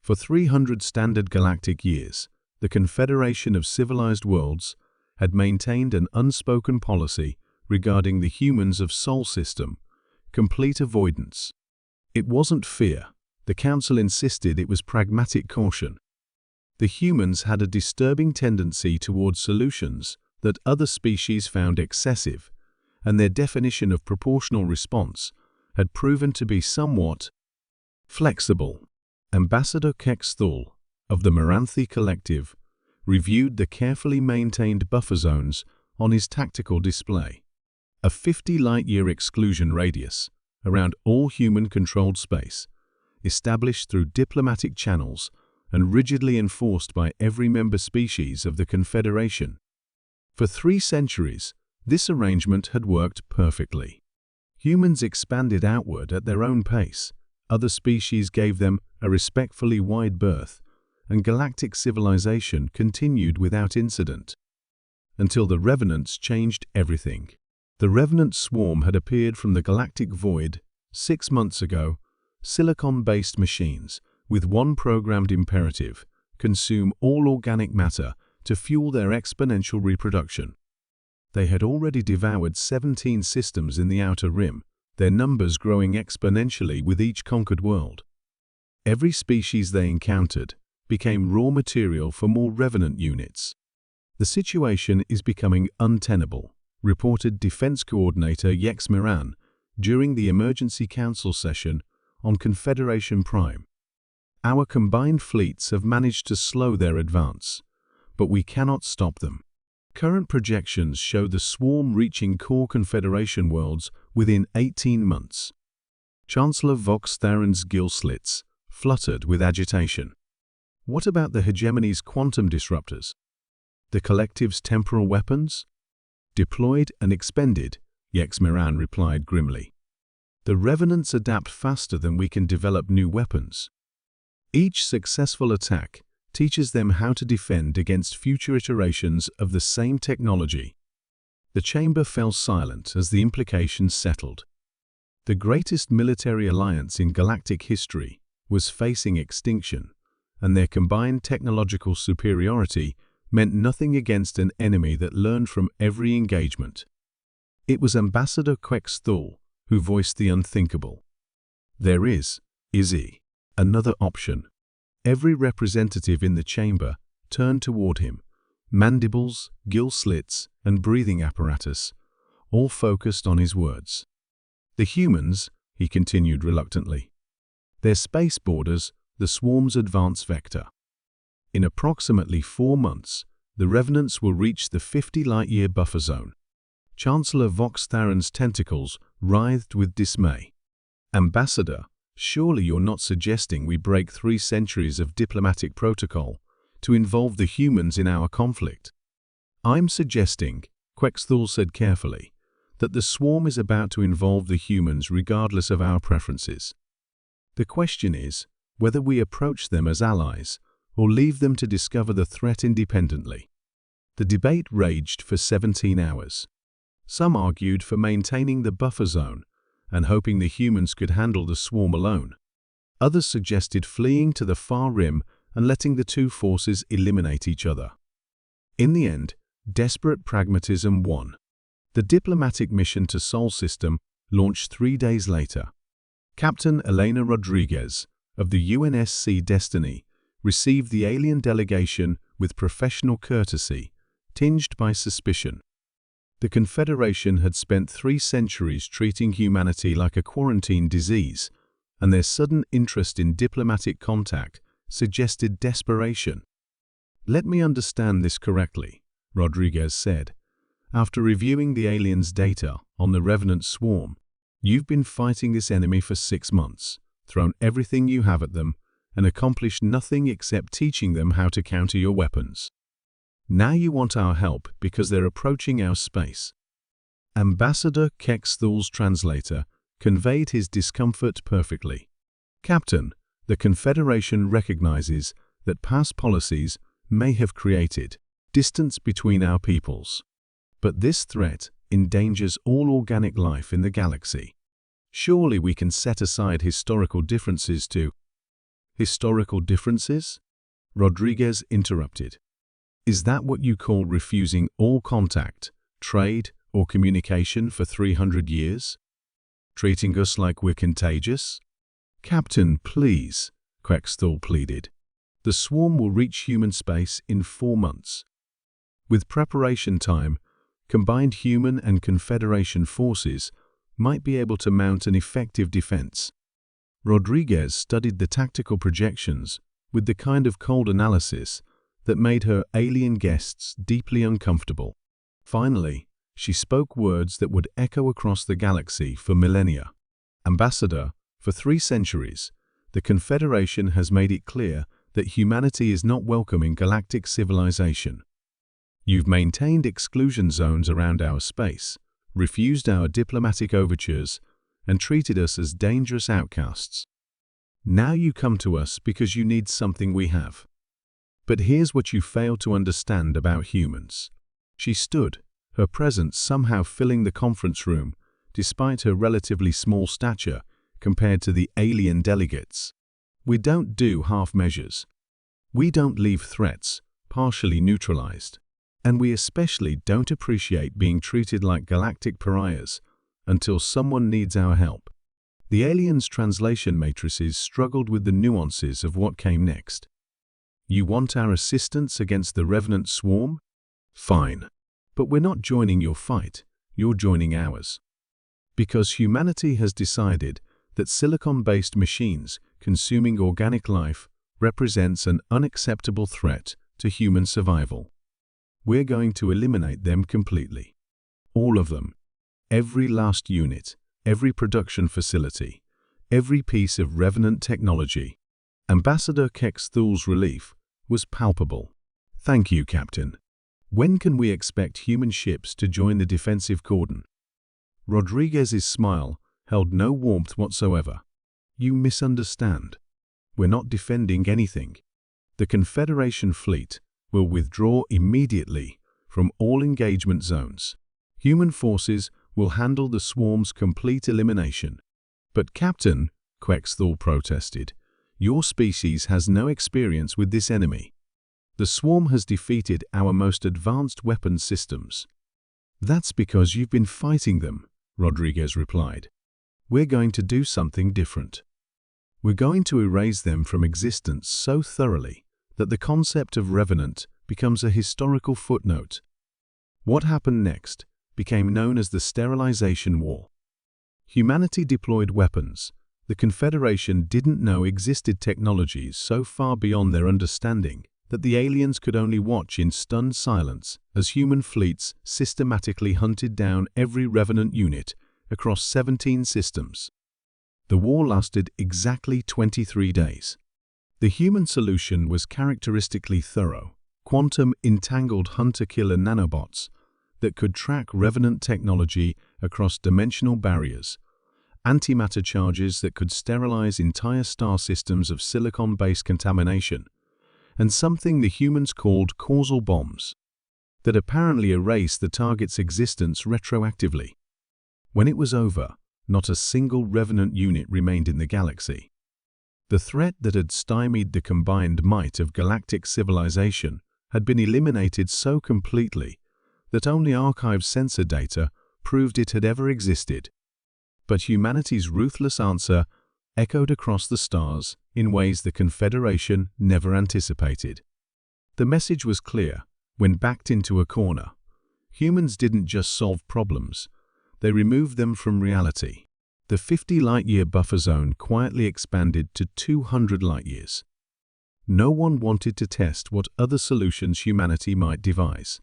For 300 standard galactic years, the Confederation of Civilized Worlds had maintained an unspoken policy regarding the humans of Sol System: complete avoidance. It wasn't fear. The Council insisted it was pragmatic caution. The humans had a disturbing tendency towards solutions that other species found excessive, and their definition of proportional response had proven to be somewhat flexible. Ambassador Kex of the Moranthi Collective reviewed the carefully maintained buffer zones on his tactical display. A 50 light-year exclusion radius around all human-controlled space, established through diplomatic channels and rigidly enforced by every member species of the Confederation. For 3 centuries, this arrangement had worked perfectly. Humans expanded outward at their own pace, other species gave them a respectfully wide berth, and galactic civilization continued without incident. Until the Revenants changed everything. The Revenant swarm had appeared from the galactic void 6 months ago, silicon-based machines with one programmed imperative: consume all organic matter to fuel their exponential reproduction. They had already devoured 17 systems in the Outer Rim, their numbers growing exponentially with each conquered world. Every species they encountered became raw material for more Revenant units. The situation is becoming untenable, reported Defense Coordinator Yex Miran during the Emergency Council session on Confederation Prime. Our combined fleets have managed to slow their advance, but we cannot stop them. Current projections show the swarm reaching core Confederation worlds within 18 months. Chancellor Vox Theron's gill slits fluttered with agitation. What about the hegemony's quantum disruptors? The collective's temporal weapons? Deployed and expended, Yex Miran replied grimly. The Revenants adapt faster than we can develop new weapons. Each successful attack teaches them how to defend against future iterations of the same technology. The chamber fell silent as the implications settled. The greatest military alliance in galactic history was facing extinction, and their combined technological superiority meant nothing against an enemy that learned from every engagement. It was Ambassador Quex who voiced the unthinkable. There is another option. Every representative in the chamber turned toward him, mandibles, gill slits, and breathing apparatus, all focused on his words. The humans, he continued reluctantly. Their space borders, the swarm's advance vector. In approximately 4 months, the Revenants will reach the 50 light-year buffer zone. Chancellor Vox Theron's tentacles writhed with dismay. Ambassador, surely you're not suggesting we break 3 centuries of diplomatic protocol to involve the humans in our conflict? I'm suggesting, Quexthul said carefully, that the swarm is about to involve the humans regardless of our preferences. The question is whether we approach them as allies or leave them to discover the threat independently. The debate raged for 17 hours. Some argued for maintaining the buffer zone and hoping the humans could handle the swarm alone. Others suggested fleeing to the far rim and letting the 2 forces eliminate each other. In the end, desperate pragmatism won. The diplomatic mission to Sol System launched 3 days later. Captain Elena Rodriguez of the UNSC Destiny received the alien delegation with professional courtesy, tinged by suspicion. The Confederation had spent 3 centuries treating humanity like a quarantine disease, and their sudden interest in diplomatic contact suggested desperation. Let me understand this correctly, Rodriguez said. After reviewing the aliens' data on the Revenant swarm, you've been fighting this enemy for 6 months, thrown everything you have at them, and accomplished nothing except teaching them how to counter your weapons. Now you want our help because they're approaching our space. Ambassador Kex translator conveyed his discomfort perfectly. Captain, the Confederation recognizes that past policies may have created distance between our peoples. But this threat endangers all organic life in the galaxy. Surely we can set aside historical differences to Historical differences? Rodriguez interrupted. Is that what you call refusing all contact, trade, or communication for 300 years? Treating us like we're contagious? Captain, please, Quetzal pleaded. The swarm will reach human space in 4 months. With preparation time, combined human and Confederation forces might be able to mount an effective defense. Rodriguez studied the tactical projections with the kind of cold analysis that made her alien guests deeply uncomfortable. Finally, she spoke words that would echo across the galaxy for millennia. Ambassador, for 3 centuries, the Confederation has made it clear that humanity is not welcome in galactic civilization. You've maintained exclusion zones around our space, refused our diplomatic overtures, and treated us as dangerous outcasts. Now you come to us because you need something we have. But here's what you fail to understand about humans. She stood, her presence somehow filling the conference room, despite her relatively small stature compared to the alien delegates. We don't do half measures. We don't leave threats partially neutralized. And we especially don't appreciate being treated like galactic pariahs until someone needs our help. The aliens' translation matrices struggled with the nuances of what came next. You want our assistance against the revenant swarm? Fine. But we're not joining your fight, you're joining ours. Because humanity has decided that silicon-based machines consuming organic life represents an unacceptable threat to human survival. We're going to eliminate them completely. All of them. Every last unit, every production facility, every piece of revenant technology. Ambassador Quetzal's relief was palpable. Thank you, Captain. When can we expect human ships to join the defensive cordon? Rodriguez's smile held no warmth whatsoever. You misunderstand. We're not defending anything. The Confederation fleet will withdraw immediately from all engagement zones. Human forces will handle the swarm's complete elimination. But Captain, Quetzal protested, your species has no experience with this enemy. The swarm has defeated our most advanced weapons systems. That's because you've been fighting them, Rodriguez replied. We're going to do something different. We're going to erase them from existence so thoroughly that the concept of revenant becomes a historical footnote. What happened next became known as the Sterilization War. Humanity deployed weapons the Confederation didn't know existed, technologies so far beyond their understanding that the aliens could only watch in stunned silence as human fleets systematically hunted down every revenant unit across 17 systems. The war lasted exactly 23 days. The human solution was characteristically thorough. Quantum entangled hunter-killer nanobots that could track revenant technology across dimensional barriers, antimatter charges that could sterilize entire star systems of silicon-based contamination, and something the humans called causal bombs that apparently erased the target's existence retroactively. When it was over, not a single revenant unit remained in the galaxy. The threat that had stymied the combined might of galactic civilization had been eliminated so completely that only archived sensor data proved it had ever existed. But humanity's ruthless answer echoed across the stars in ways the Confederation never anticipated. The message was clear when backed into a corner. Humans didn't just solve problems, they removed them from reality. The 50 light-year buffer zone quietly expanded to 200 light-years. No one wanted to test what other solutions humanity might devise.